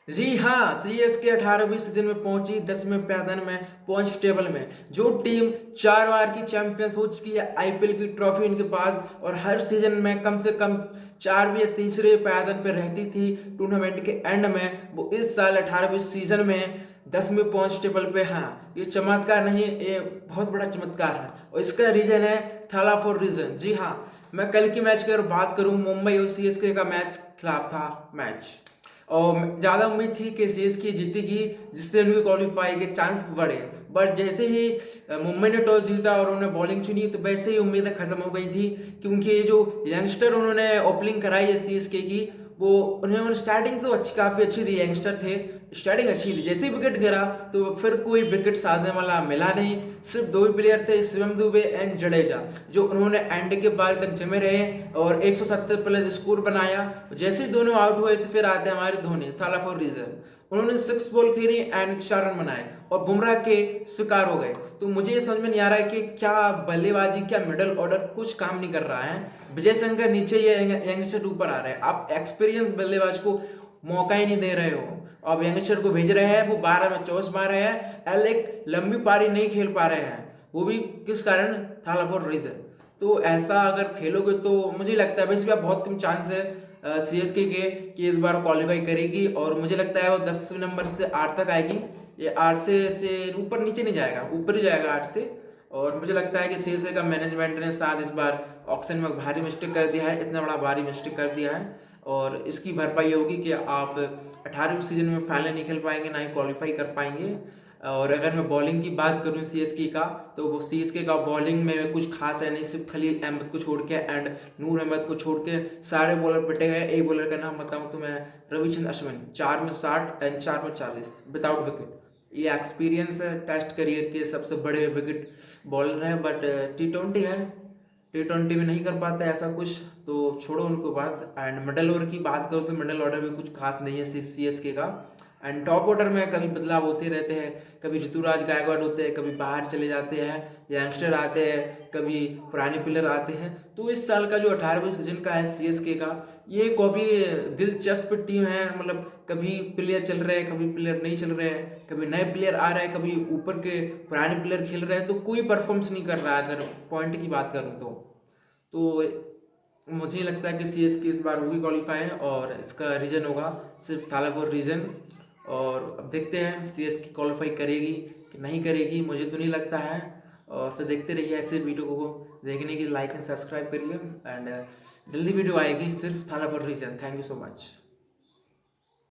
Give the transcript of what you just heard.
जी हाँ, CSK 18वीं season में पहुंची 10वें पैदल में पॉइंट्स टेबल में। जो टीम 4 बार की चैंपियंस हो चुकी है, आईपीएल की ट्रॉफी उनके पास, और हर सीजन में कम से कम 4वीं या तीसरे पैदल पे रहती थी टूर्नामेंट के एंड में, वो इस साल 18वीं सीजन में 10वें पॉइंट्स टेबल पे। हाँ, ये चमत्कार नहीं, ये बहुत बड़ा चमत्कार है, और इसका रीजन है थाला फॉर रीजन। जी हाँ, मैं कल की मैच की अगर बात करूं, मुंबई और सीएसके का मैच खिलाफ था मैच, और ज़्यादा उम्मीद थी कि सीएसके जीतेगी, जिससे उनके क्वालिफाई के चांस बढ़े। बट जैसे ही मुंबई ने टॉस जीता और उन्होंने बॉलिंग चुनी, तो वैसे ही उम्मीदें खत्म हो गई थी, क्योंकि ये जो यंगस्टर उन्होंने ओपनिंग कराई है सीएसके की, वो उन्होंने स्टार्टिंग तो काफ़ी अच्छी थी, यंगस्टर थे, स्टार्टिंग अच्छी थी। जैसे ही विकेट गिरा तो फिर कोई विकेट साधने वाला मिला नहीं, सिर्फ दो ही प्लेयर थे, शिवम दुबे एंड जडेजा, जो उन्होंने एंड के बाद तक जमे रहे और 170 प्लस स्कोर बनाया। जैसे ही दोनों आउट हुए तो फिर आते हमारे धोनी, थाला फॉर रीजन। उन्होंने 6 बॉल खेली एंड 4 रन बनाए और बुमराह के शिकार हो गए। तो मुझे ये समझ में नहीं आ रहा है कि क्या बल्लेबाजी, क्या मिडल ऑर्डर कुछ काम नहीं कर रहा है। विजय शंकर नीचे, ये यंगस्टर ऊपर आ रहे हैं। आप एक्सपीरियंस बल्लेबाज को मौका ही नहीं दे रहे हो, अब यंगस्टर को भेज रहे हैं, वो 12 में 24 मार रहे हैं, एक लंबी पारी नहीं खेल पा रहे हैं, वो भी किस कारण? थाला फॉर रीजन। तो ऐसा अगर खेलोगे तो मुझे लगता है वैसे भी बहुत कम चांस है सीएसके के कि इस बार क्वालिफाई करेगी, और मुझे लगता है वो 10 नंबर से 8 तक आएगी। ये 8 से ऊपर नीचे नहीं जाएगा, ऊपर ही जाएगा 8 से। और मुझे लगता है कि सीएसके का मैनेजमेंट ने शायद इस बार ऑक्शन में भारी मिस्टेक कर दिया है, इतना बड़ा भारी मिस्टेक कर दिया है, और इसकी भरपाई होगी कि आप 18वीं सीजन में फाइनल नहीं खेल पाएंगे, ना ही क्वालिफाई कर पाएंगे। और अगर मैं बॉलिंग की बात करूं सीएसके का, तो वो सीएसके का बॉलिंग में कुछ खास है नहीं, सिर्फ खलील अहमद को छोड़ के एंड नूर अहमद को छोड़ के सारे बॉलर पिटे हैं। एक बॉलर का नाम बताऊं तो मैं, रविचंद्र अश्विन, 4 में 60 एंड 4 में 40 विदाउट विकेट। ये एक्सपीरियंस है, टेस्ट करियर के सबसे बड़े विकेट बॉलर है, बट T20 है, T20 में नहीं कर पाता है ऐसा कुछ, तो छोड़ो उनको बात। एंड मिडल ओवर की बात करो तो मिडल ऑर्डर में कुछ खास नहीं है सीएसके का। एंड टॉप ऑर्डर में कभी बदलाव होते रहते हैं, कभी ऋतुराज गायकवाड़ होते हैं, कभी बाहर चले जाते हैं, यंगस्टर आते हैं, कभी पुराने प्लेयर आते हैं। तो इस साल का जो 18वीं सीजन का है सीएसके का, ये कभी दिलचस्प टीम है, मतलब कभी प्लेयर चल रहे हैं, कभी प्लेयर नहीं चल रहे हैं, कभी नए प्लेयर आ रहे हैं, कभी ऊपर के पुराने प्लेयर खेल रहे हैं, तो कोई परफॉर्मेंस नहीं कर रहा है अगर पॉइंट की बात करूँ तो मुझे लगता है कि सीएसके इस बार होगी क्वालिफाई है, और इसका रीजन होगा सिर्फ थाला फॉर रीजन। और अब देखते हैं सीएसके क्वालिफाई करेगी कि नहीं करेगी, मुझे तो नहीं लगता है। और फिर देखते रहिए ऐसे वीडियो को देखने के लिए, लाइक एंड सब्सक्राइब करिए, एंड जल्दी वीडियो आएगी सिर्फ Thala for reason. Thank you so much.